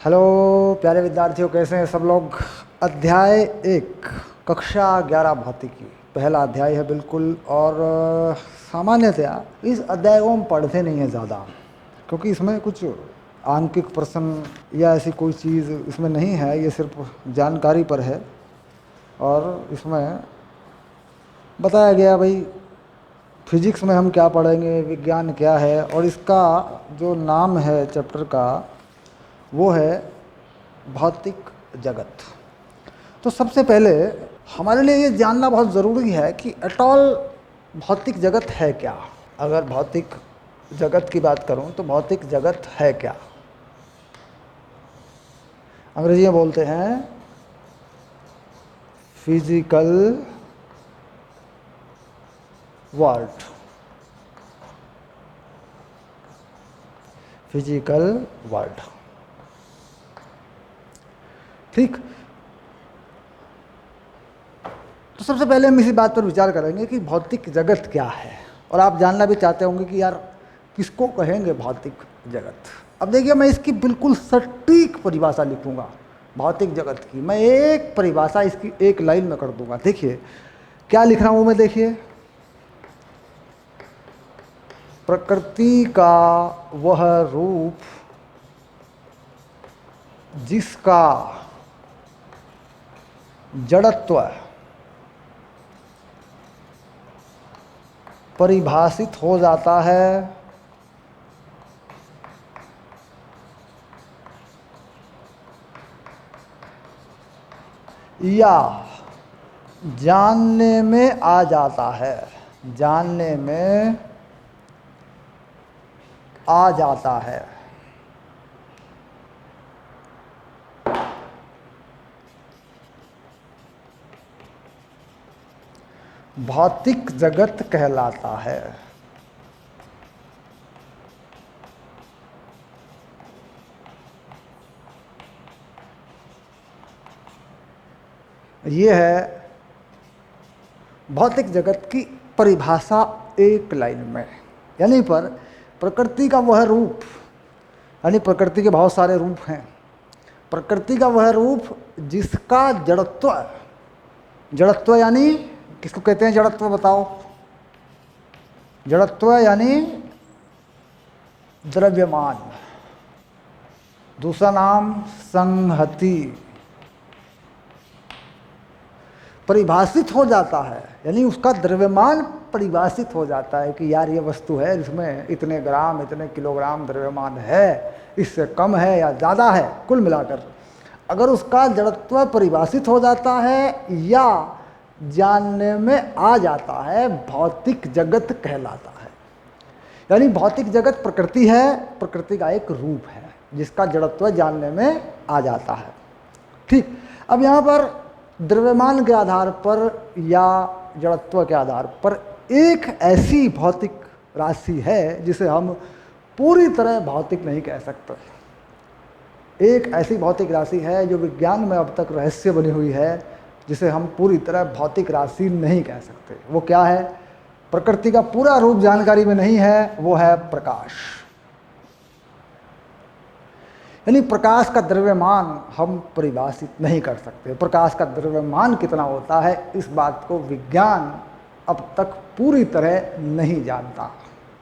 Hello प्यारे विद्यार्थियों, कैसे हैं सब लोग। अध्याय 1 कक्षा 11 भौतिकी पहला अध्याय है बिल्कुल। और सामान्यतया इस अध्याय को हम पढ़ते नहीं हैं ज़्यादा, क्योंकि इसमें कुछ आंकिक प्रश्न या ऐसी कोई चीज़ इसमें नहीं है। ये सिर्फ जानकारी पर है और इसमें बताया गया भाई फिजिक्स में हम क्या पढ़ेंगे, विज्ञान क्या है। और इसका जो नाम है चैप्टर का वो है भौतिक जगत। तो सबसे पहले हमारे लिए ये जानना बहुत ज़रूरी है कि एट ऑल भौतिक जगत है क्या। अगर भौतिक जगत की बात करूं तो भौतिक जगत है क्या। अंग्रेजी में बोलते हैं फिजिकल वर्ल्ड। फिजिकल वर्ल्ड, ठीक। तो सबसे पहले हम इसी बात पर विचार करेंगे कि भौतिक जगत क्या है। और आप जानना भी चाहते होंगे कि यार किसको कहेंगे भौतिक जगत। अब देखिए, मैं इसकी बिल्कुल सटीक परिभाषा लिखूंगा भौतिक जगत की। मैं एक परिभाषा इसकी एक लाइन में कर दूंगा। देखिए क्या लिख रहा हूं मैं। देखिए, प्रकृति का वह रूप जिसका जड़त्व परिभाषित हो जाता है या जानने में आ जाता है, जानने में आ जाता है, भौतिक जगत कहलाता है। ये है भौतिक जगत की परिभाषा एक लाइन में। यानी पर प्रकृति का वह रूप, यानी प्रकृति के बहुत सारे रूप हैं। प्रकृति का वह रूप जिसका जड़त्व, जड़त्व यानी किसको कहते हैं जड़त्व, बताओ। जड़त्व यानी द्रव्यमान, दूसरा नाम संहति, परिभाषित हो जाता है। यानी उसका द्रव्यमान परिभाषित हो जाता है कि यार ये वस्तु है, इसमें इतने ग्राम इतने किलोग्राम द्रव्यमान है, इससे कम है या ज़्यादा है। कुल मिलाकर अगर उसका जड़त्व परिभाषित हो जाता है या जानने में आ जाता है, भौतिक जगत कहलाता है। यानी भौतिक जगत प्रकृति है, प्रकृति का एक रूप है जिसका जड़त्व जानने में आ जाता है, ठीक। अब यहाँ पर द्रव्यमान के आधार पर या जड़त्व के आधार पर एक ऐसी भौतिक राशि है जिसे हम पूरी तरह भौतिक नहीं कह सकते। एक ऐसी भौतिक राशि है जो विज्ञान में अब तक रहस्य बनी हुई है, जिसे हम पूरी तरह भौतिक राशि नहीं कह सकते। वो क्या है? प्रकृति का पूरा रूप जानकारी में नहीं है, वो है प्रकाश। यानी प्रकाश का द्रव्यमान हम परिभाषित नहीं कर सकते। प्रकाश का द्रव्यमान कितना होता है, इस बात को विज्ञान अब तक पूरी तरह नहीं जानता।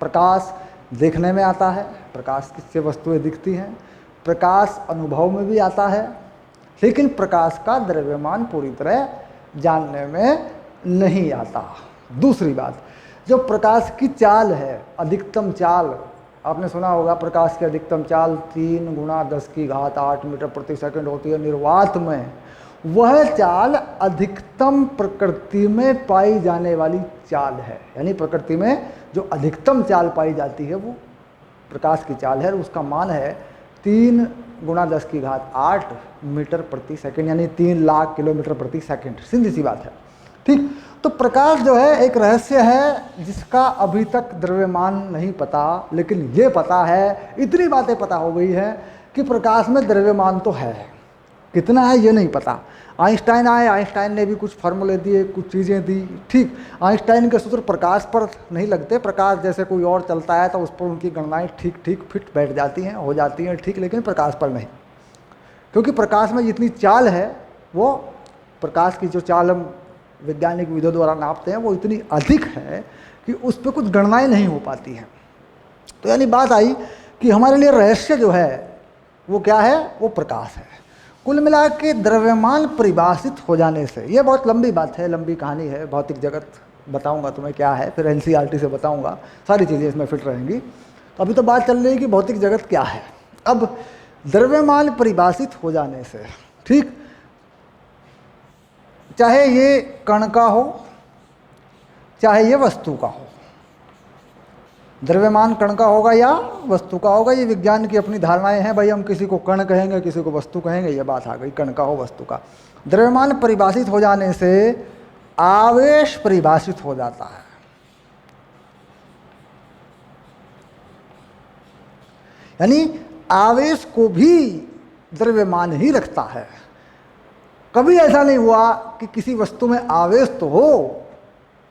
प्रकाश देखने में आता है, प्रकाश किससे वस्तुएं दिखती हैं, प्रकाश अनुभव में भी आता है, लेकिन प्रकाश का द्रव्यमान पूरी तरह जानने में नहीं आता। दूसरी बात, जो प्रकाश की चाल है, अधिकतम चाल, आपने सुना होगा प्रकाश की अधिकतम चाल 3 × 10⁸ मीटर प्रति सेकंड होती है निर्वात में। वह चाल अधिकतम प्रकृति में पाई जाने वाली चाल है। यानी प्रकृति में जो अधिकतम चाल पाई जाती है वो प्रकाश की चाल है। उसका मान है 3 × 10⁸ मीटर प्रति सेकंड, यानी 3 लाख किलोमीटर प्रति सेकंड। सीधी सी बात है, ठीक। तो प्रकाश जो है एक रहस्य है जिसका अभी तक द्रव्यमान नहीं पता, लेकिन ये पता है, इतनी बातें पता हो गई है कि प्रकाश में द्रव्यमान तो है, कितना है ये नहीं पता। आइंस्टाइन आए, आइंस्टाइन ने भी कुछ फार्मूले दिए, कुछ चीज़ें दी, ठीक। आइंस्टाइन के सूत्र प्रकाश पर नहीं लगते, प्रकाश जैसे कोई और चलता है तो उस पर उनकी गणनाएं ठीक ठीक फिट बैठ जाती हैं, हो जाती हैं, ठीक, लेकिन प्रकाश पर नहीं। क्योंकि प्रकाश में जितनी चाल है, वो प्रकाश की जो चाल हम वैज्ञानिक विधियों द्वारा नापते हैं वो इतनी अधिक है कि उस पर कुछ गणनाएं नहीं हो पाती हैं। तो यानी बात आई कि हमारे लिए रहस्य जो है वो क्या है, वो प्रकाश है। कुल मिला के द्रव्यमान परिभाषित हो जाने से, ये बहुत लंबी बात है, लंबी कहानी है, भौतिक जगत बताऊंगा तुम्हें क्या है, फिर एनसीईआरटी से बताऊंगा, सारी चीज़ें इसमें फिट रहेंगी। तो अभी तो बात चल रही है कि भौतिक जगत क्या है। अब द्रव्यमान परिभाषित हो जाने से, ठीक, चाहे ये कण का हो चाहे ये वस्तु का हो, द्रव्यमान कण का होगा या वस्तु का होगा, ये विज्ञान की अपनी धारणाएं हैं। भाई हम किसी को कण कहेंगे, किसी को वस्तु कहेंगे, ये बात आ गई, कण का हो वस्तु का। द्रव्यमान परिभाषित हो जाने से आवेश परिभाषित हो जाता है। यानी आवेश को भी द्रव्यमान ही रखता है। कभी ऐसा नहीं हुआ कि किसी वस्तु में आवेश तो हो,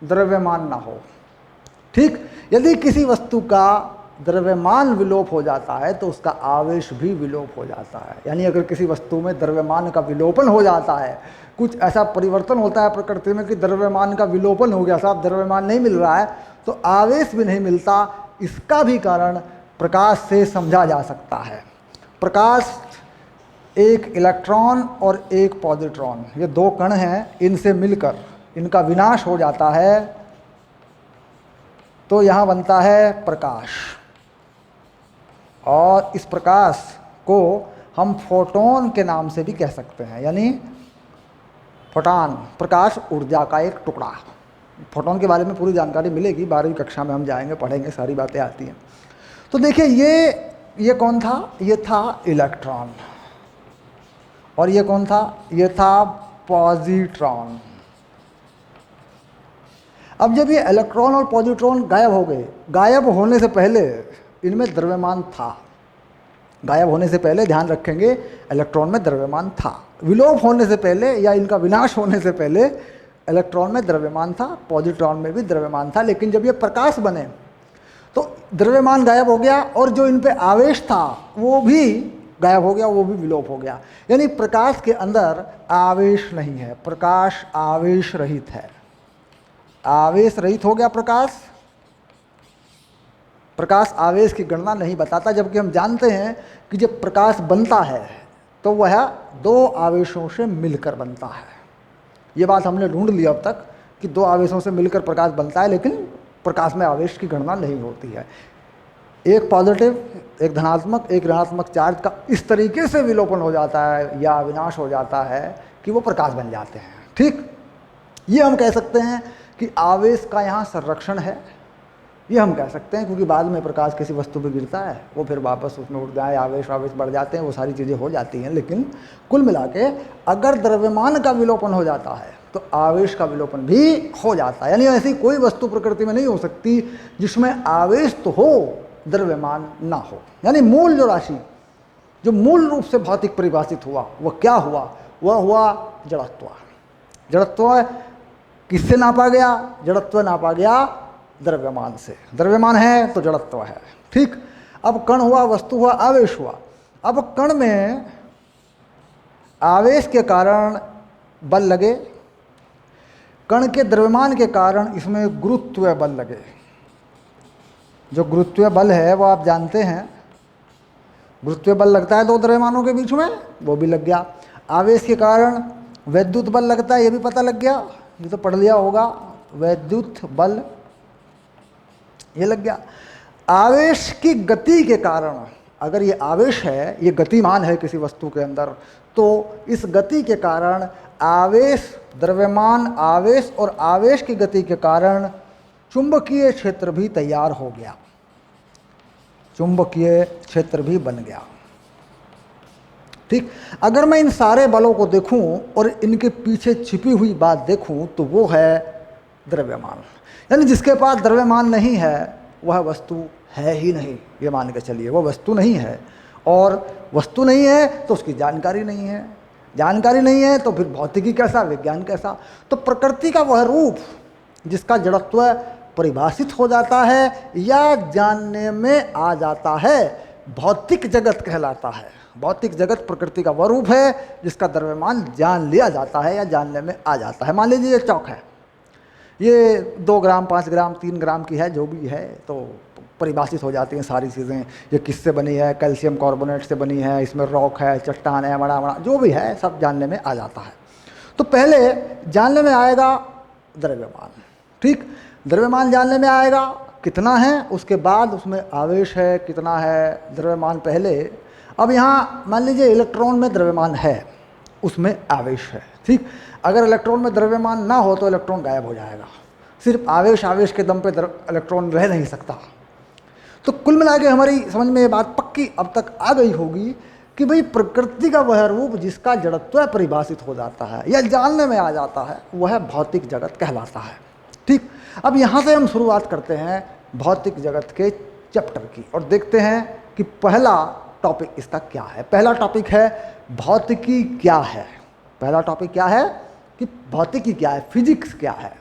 द्रव्यमान ना हो। ठीक, यदि किसी वस्तु का द्रव्यमान विलोप हो जाता है तो उसका आवेश भी विलोप हो जाता है। यानी अगर किसी वस्तु में द्रव्यमान का विलोपन हो जाता है, कुछ ऐसा परिवर्तन होता है प्रकृति में कि द्रव्यमान का विलोपन हो गया, साफ द्रव्यमान नहीं मिल रहा है, तो आवेश भी नहीं मिलता। इसका भी कारण प्रकाश से समझा जा सकता है। प्रकाश एक इलेक्ट्रॉन और एक पॉजिट्रॉन, ये दो कण हैं, इनसे मिलकर इनका विनाश हो जाता है तो यहाँ बनता है प्रकाश। और इस प्रकाश को हम फोटोन के नाम से भी कह सकते हैं, यानी फोटॉन, प्रकाश ऊर्जा का एक टुकड़ा। फोटोन के बारे में पूरी जानकारी मिलेगी, 12वीं कक्षा में हम जाएंगे, पढ़ेंगे, सारी बातें आती हैं। तो देखिए ये कौन था, ये था इलेक्ट्रॉन, और ये कौन था, ये था पॉजिट्रॉन। अब जब ये इलेक्ट्रॉन और पॉजिट्रॉन गायब हो गए, गायब होने से पहले इनमें द्रव्यमान था। गायब होने से पहले ध्यान रखेंगे, इलेक्ट्रॉन में द्रव्यमान था। विलोप होने से पहले या इनका विनाश होने से पहले इलेक्ट्रॉन में द्रव्यमान था, पॉजिट्रॉन में भी द्रव्यमान था। लेकिन जब ये प्रकाश बने तो द्रव्यमान गायब हो गया और जो इन पे आवेश था वो भी गायब हो गया, वो भी विलोप हो गया। यानी प्रकाश के अंदर आवेश नहीं है, प्रकाश आवेश रहित है। आवेश रहित हो गया प्रकाश। प्रकाश आवेश की गणना नहीं बताता, जबकि हम जानते हैं कि जब प्रकाश बनता है तो वह दो आवेशों से मिलकर बनता है। ये बात हमने ढूंढ ली अब तक कि दो आवेशों से मिलकर प्रकाश बनता है, लेकिन प्रकाश में आवेश की गणना नहीं होती है। एक पॉजिटिव, एक धनात्मक, एक ऋणात्मक चार्ज का इस तरीके से विलोपन हो जाता है या विनाश हो जाता है कि वो प्रकाश बन जाते हैं। ठीक, ये हम कह सकते हैं कि आवेश का यहाँ संरक्षण है, ये हम कह सकते हैं, क्योंकि बाद में प्रकाश किसी वस्तु पर गिरता है, वो फिर वापस उसमें उड़ जाए, आवेश बढ़ जाते हैं, वो सारी चीज़ें हो जाती हैं। लेकिन कुल मिला के अगर द्रव्यमान का विलोपन हो जाता है तो आवेश का विलोपन भी हो जाता है। यानी ऐसी कोई वस्तु प्रकृति में नहीं हो सकती जिसमें आवेश तो हो, द्रव्यमान ना हो। यानी मूल जो राशि, जो मूल रूप से भौतिक परिभाषित हुआ, वह क्या हुआ, वह हुआ जड़त्व। जड़त्व किससे नापा गया? जड़त्व नापा गया द्रव्यमान से। द्रव्यमान है तो जड़त्व है। ठीक, अब कण हुआ, वस्तु हुआ, आवेश हुआ। अब कण में आवेश के कारण बल लगे, कण के द्रव्यमान के कारण इसमें गुरुत्व बल लगे। जो गुरुत्व बल है वो आप जानते हैं, गुरुत्व बल लगता है दो द्रव्यमानों के बीच में, वो भी लग गया। आवेश के कारण वैद्युत बल लगता है, ये भी पता लग गया, ये तो पढ़ लिया होगा, वैद्युत बल, ये लग गया। आवेश की गति के कारण, अगर ये आवेश है, ये गतिमान है किसी वस्तु के अंदर, तो इस गति के कारण आवेश, द्रव्यमान, आवेश और आवेश की गति के कारण चुंबकीय क्षेत्र भी तैयार हो गया, चुंबकीय क्षेत्र भी बन गया। ठीक, अगर मैं इन सारे बलों को देखूं और इनके पीछे छिपी हुई बात देखूं तो वो है द्रव्यमान। यानी जिसके पास द्रव्यमान नहीं है वह वस्तु है ही नहीं, ये मान के चलिए, वह वस्तु नहीं है। और वस्तु नहीं है तो उसकी जानकारी नहीं है, जानकारी नहीं है तो फिर भौतिकी कैसा, विज्ञान कैसा। तो प्रकृति का वह रूप जिसका जड़त्व परिभाषित हो जाता है या जानने में आ जाता है, भौतिक जगत कहलाता है। भौतिक जगत प्रकृति का वह रूप है जिसका द्रव्यमान जान लिया जाता है या जानने में आ जाता है। मान लीजिए ये चौक है, ये 2 ग्राम 5 ग्राम 3 ग्राम की है, जो भी है, तो परिभाषित हो जाती हैं सारी चीज़ें। ये किससे बनी है, कैल्शियम कार्बोनेट से बनी है, इसमें रॉक है, चट्टान है, बड़ा बड़ा जो भी है सब जानने में आ जाता है। तो पहले जानने में आएगा द्रव्यमान, ठीक, द्रव्यमान जानने में आएगा कितना है, उसके बाद उसमें आवेश है कितना है, द्रव्यमान पहले। अब यहाँ मान लीजिए इलेक्ट्रॉन में द्रव्यमान है, उसमें आवेश है, ठीक। अगर इलेक्ट्रॉन में द्रव्यमान ना हो तो इलेक्ट्रॉन गायब हो जाएगा, सिर्फ आवेश के दम पे इलेक्ट्रॉन रह नहीं सकता। तो कुल मिला के हमारी समझ में ये बात पक्की अब तक आ गई होगी कि भाई प्रकृति का वह रूप जिसका जड़त्व परिभाषित हो जाता है या जानने में आ जाता है वह भौतिक जगत कहलाता है, ठीक। अब यहाँ से हम शुरुआत करते हैं भौतिक जगत के चैप्टर की और देखते हैं कि पहला टॉपिक इसका क्या है। पहला टॉपिक है भौतिकी क्या है। पहला टॉपिक क्या है कि भौतिकी क्या है, फिजिक्स क्या है।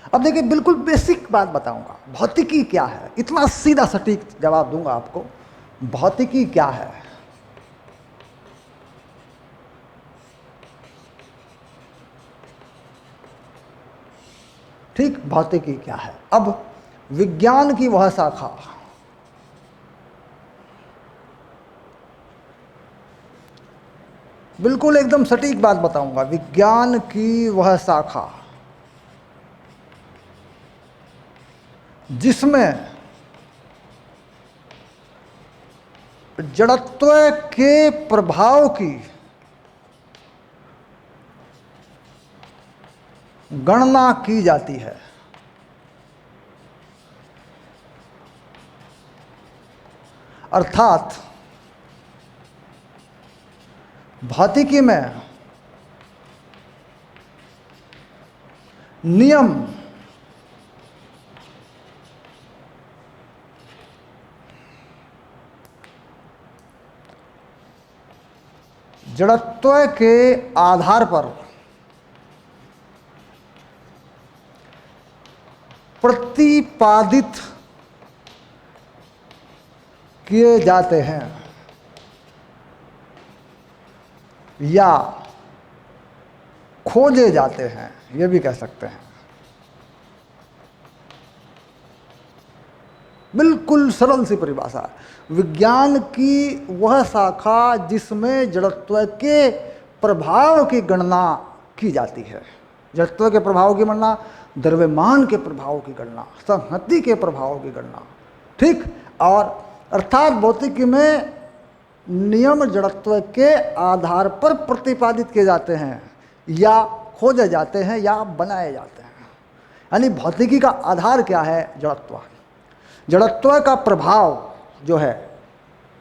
अब देखिए बिल्कुल बेसिक बात बताऊंगा, भौतिकी क्या है, इतना सीधा सटीक जवाब दूंगा आपको। भौतिकी क्या है? ठीक, भौतिकी क्या है। अब विज्ञान की वह शाखा, बिल्कुल एकदम सटीक बात बताऊंगा, विज्ञान की वह शाखा जिसमें जड़त्व के प्रभाव की गणना की जाती है। अर्थात भौतिकी में नियम जड़त्व के आधार पर प्रतिपादित किए जाते हैं या खोजे जाते हैं, ये भी कह सकते हैं। बिल्कुल सरल सी परिभाषा है, विज्ञान की वह शाखा जिसमें जड़त्व के प्रभाव की गणना की जाती है। जड़त्व के प्रभाव की गणना, द्रव्यमान के प्रभाव की गणना, संहति के प्रभाव की गणना, ठीक। और अर्थात भौतिकी में नियम जड़त्व के आधार पर प्रतिपादित किए जाते हैं या खोजे जाते हैं या बनाए जाते हैं। यानी भौतिकी का आधार क्या है? जड़त्व। जड़त्व का प्रभाव जो है,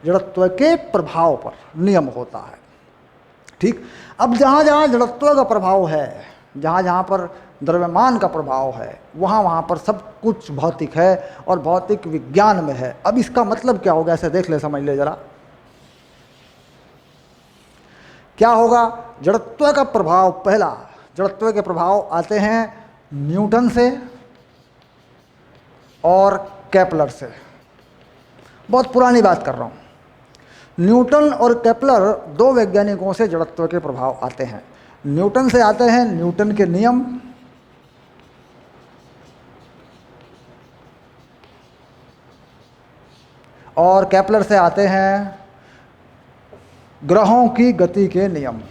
जड़त्व के प्रभाव पर नियम होता है, ठीक। अब जहाँ जहाँ जड़त्व का प्रभाव है, जहाँ जहाँ पर द्रव्यमान का प्रभाव है, वहाँ वहाँ पर सब कुछ भौतिक है और भौतिक विज्ञान में है। अब इसका मतलब क्या होगा, ऐसे देख ले, समझ ले जरा। क्या होगा? जड़त्व का प्रभाव, पहला जड़त्व के प्रभाव आते हैं न्यूटन से और केपलर से। बहुत पुरानी बात कर रहा हूँ। न्यूटन और केपलर दो वैज्ञानिकों से जड़त्व के प्रभाव आते हैं। न्यूटन से आते हैं न्यूटन के नियम, और केपलर से आते हैं ग्रहों की गति के नियम।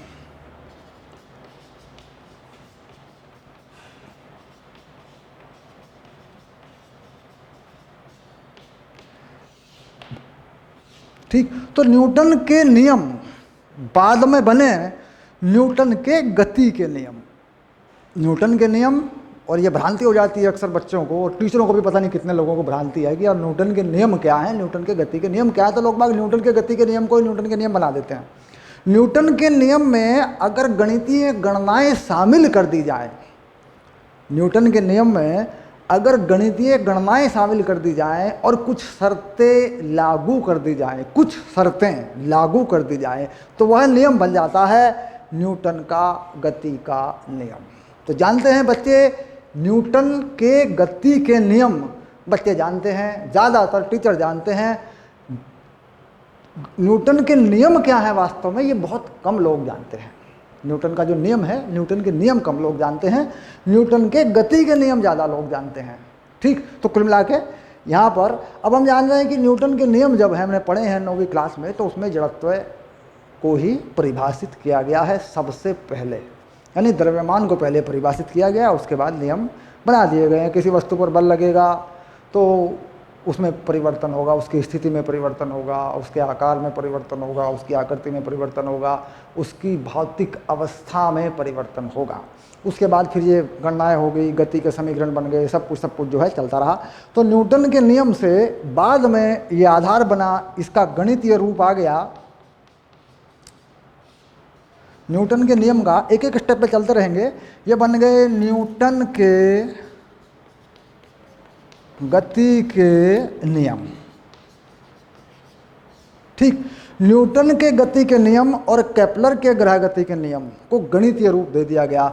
ठीक, तो न्यूटन के नियम बाद में बने न्यूटन के गति के नियम। न्यूटन के नियम, और ये भ्रांति हो जाती है अक्सर बच्चों को, और टीचरों को भी पता नहीं कितने लोगों को भ्रांति है कि यार न्यूटन के नियम क्या है, न्यूटन के गति के नियम क्या है। तो लोग बाग न्यूटन के गति के नियम को न्यूटन के नियम बना देते हैं। न्यूटन के नियम में अगर गणितीय गणनाएं शामिल कर दी जाए, न्यूटन के नियम में अगर गणितीय गणनाएं शामिल कर दी जाएं और कुछ शर्तें लागू कर दी जाएं, कुछ शर्तें लागू कर दी जाएं, तो वह नियम बन जाता है न्यूटन का गति का नियम। तो जानते हैं बच्चे, न्यूटन के गति के नियम बच्चे जानते हैं, ज़्यादातर टीचर जानते हैं। न्यूटन के नियम क्या है वास्तव में, ये बहुत कम लोग जानते हैं। न्यूटन का जो नियम है, न्यूटन के नियम कम लोग जानते हैं, न्यूटन के गति के नियम ज़्यादा लोग जानते हैं। ठीक, तो कुल मिला के यहाँ पर अब हम जान रहे हैं कि न्यूटन के नियम जब हमने पढ़े हैं 9वीं क्लास में, तो उसमें जड़त्व को ही परिभाषित किया गया है सबसे पहले, यानी द्रव्यमान को पहले परिभाषित किया गया, उसके बाद नियम बना दिए गए हैं। किसी वस्तु पर बल लगेगा तो उसमें परिवर्तन होगा, उसकी स्थिति में परिवर्तन होगा, उसके आकार में परिवर्तन होगा, उसकी आकृति में परिवर्तन होगा, उसकी भौतिक अवस्था में परिवर्तन होगा। उसके बाद फिर ये गणनाएं हो गई, गति के समीकरण बन गए, सब कुछ जो है चलता रहा। तो न्यूटन के नियम से बाद में ये आधार बना, इसका गणितीय रूप आ गया। न्यूटन के नियम का एक एक स्टेप पे चलते रहेंगे। ये बन गए न्यूटन के गति के नियम। ठीक, न्यूटन के गति के नियम और केपलर के ग्रह गति के नियम को गणितीय रूप दे दिया गया।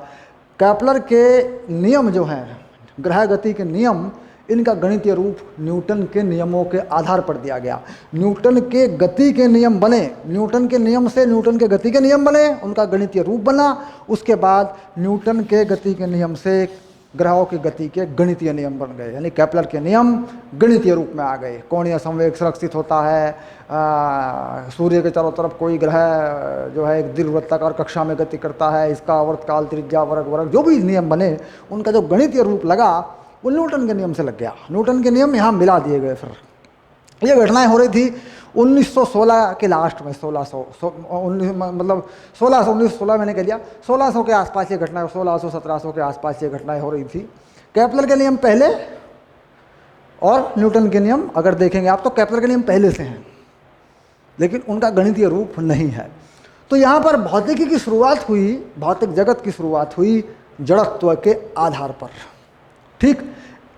केपलर के नियम जो हैं, ग्रह गति के नियम, इनका गणितीय रूप न्यूटन के नियमों के आधार पर दिया गया। न्यूटन के गति के नियम बने, न्यूटन के नियम से न्यूटन के गति के नियम बने, उनका गणितीय रूप बना। उसके बाद न्यूटन के गति के नियम से ग्रहों की गति के गणितीय नियम बन गए, यानी केपलर के नियम गणितीय रूप में आ गए। कोणीय संवेग सुरक्षित होता है, सूर्य के चारों तरफ कोई ग्रह जो है एक दीर्घवृत्ताकार कक्षा में गति करता है, इसका आवर्तकाल, त्रिज्या, वर्ग जो भी नियम बने, उनका जो गणितीय रूप लगा वो न्यूटन के नियम से लग गया। न्यूटन के नियम यहाँ मिला दिए गए। फिर ये घटनाएं हो रही थी 1916 के लास्ट में, 1916 मैंने कह दिया, 1600 के आसपास ये घटनाएं, 1600-1700 के आसपास ये घटनाएं हो रही थी। केपलर के नियम पहले और न्यूटन के नियम अगर देखेंगे आप तो केपलर के नियम पहले से हैं, लेकिन उनका गणितीय रूप नहीं है। तो यहाँ पर भौतिकी की शुरुआत हुई, भौतिक जगत की शुरुआत हुई जड़त्व के आधार पर। ठीक,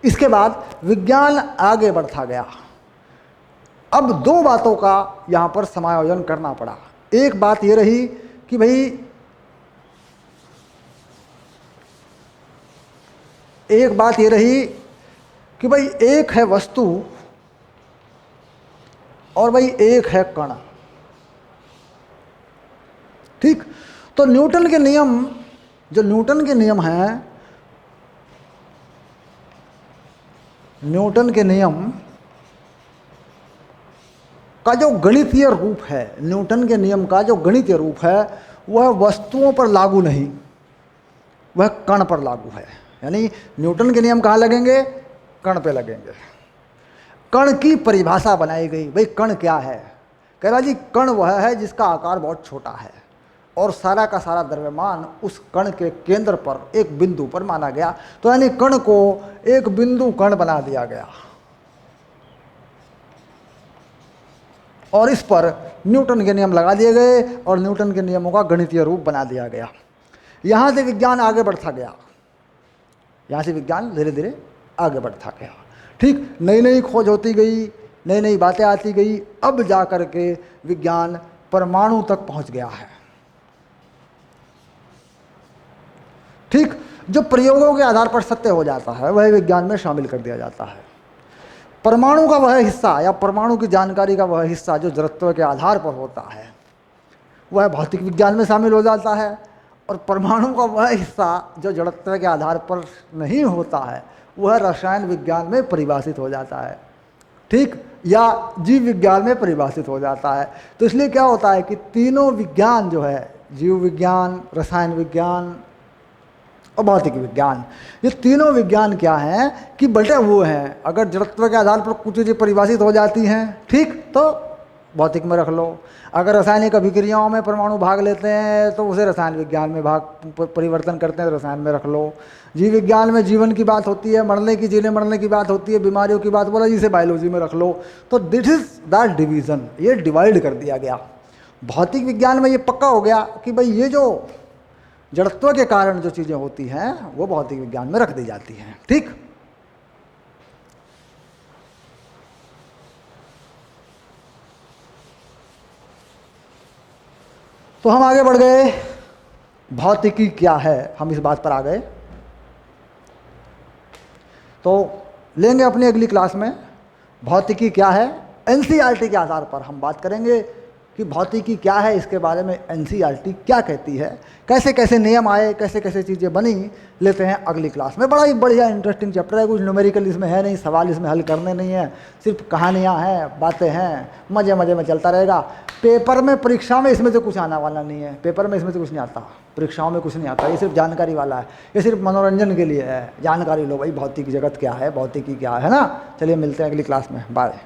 इसके बाद विज्ञान आगे बढ़ता गया। अब दो बातों का यहाँ पर समायोजन करना पड़ा। एक बात ये रही कि भाई एक है वस्तु और भाई एक है कण। ठीक, तो न्यूटन के नियम, जो न्यूटन के नियम हैं, न्यूटन के नियम का जो गणितीय रूप है, न्यूटन के नियम का जो गणितीय रूप है, वह वस्तुओं पर लागू नहीं, वह कण पर लागू है। यानी न्यूटन के नियम कहाँ लगेंगे? कण पे लगेंगे। कण की परिभाषा बनाई गई। भाई कण क्या है? कह रहा जी कण वह है जिसका आकार बहुत छोटा है और सारा का सारा द्रव्यमान उस कण के केंद्र पर, एक बिंदु पर माना गया। तो यानी कण को एक बिंदु कण बना दिया गया और इस पर न्यूटन के नियम लगा दिए गए और न्यूटन के नियमों का गणितीय रूप बना दिया गया। यहाँ से विज्ञान आगे बढ़ता गया, यहाँ से विज्ञान धीरे धीरे आगे बढ़ता गया। ठीक, नई नई खोज होती गई, नई नई बातें आती गई। अब जा कर के विज्ञान परमाणु तक पहुँच गया है। ठीक, जो प्रयोगों के आधार पर सत्य हो जाता है वह विज्ञान में शामिल कर दिया जाता है। परमाणु का वह हिस्सा या परमाणु की जानकारी का वह हिस्सा जो जड़त्व के आधार पर होता है वह भौतिक विज्ञान में शामिल हो जाता है, और परमाणु का वह हिस्सा जो जड़त्व के आधार पर नहीं होता है वह रसायन विज्ञान में परिभाषित हो जाता है। ठीक, या जीव विज्ञान में परिभाषित हो जाता है। तो इसलिए क्या होता है कि तीनों विज्ञान जो है, जीव विज्ञान, रसायन विज्ञान और भौतिक विज्ञान, ये तीनों विज्ञान क्या हैं कि बटे हुए हैं। अगर जड़त्व के आधार पर कुछ चीज़ें परिभाषित हो जाती हैं, ठीक, तो भौतिक में रख लो। अगर रासायनिक अभिक्रियाओं में परमाणु भाग लेते हैं तो उसे रसायन विज्ञान में परिवर्तन करते हैं, रसायन में रख लो। जीव विज्ञान में जीवन की बात होती है, मरने की, जीने मरने की बात होती है, बीमारियों की बात बोला, जिसे बायोलॉजी में रख लो। तो दिस इज द डिवीज़न, ये डिवाइड कर दिया गया। भौतिक विज्ञान में ये पक्का हो गया कि भाई ये जो जड़त्व के कारण जो चीज़ें होती हैं वो भौतिक विज्ञान में रख दी जाती हैं। ठीक, तो हम आगे बढ़ गए, भौतिकी क्या है, हम इस बात पर आ गए। तो लेंगे अपनी अगली क्लास में भौतिकी क्या है, एनसीईआरटी के आधार पर हम बात करेंगे कि भौतिकी क्या है, इसके बारे में एनसीईआरटी क्या कहती है, कैसे कैसे नियम आए, कैसे कैसे चीज़ें बनी, लेते हैं अगली क्लास में। बड़ा ही बढ़िया इंटरेस्टिंग चैप्टर है, कुछ न्यूमेरिकल इसमें है नहीं, सवाल इसमें हल करने नहीं है, सिर्फ कहानियाँ हैं, बातें हैं, मज़े मज़े में चलता रहेगा। पेपर में, परीक्षा में इसमें से कुछ आने वाला नहीं है, पेपर में इसमें से कुछ नहीं आता, परीक्षाओं में कुछ नहीं आता, ये सिर्फ जानकारी वाला है, ये सिर्फ मनोरंजन के लिए है, जानकारी लो भाई भौतिक जगत क्या है, भौतिकी क्या है ना। चलिए मिलते हैं अगली क्लास में, बाय।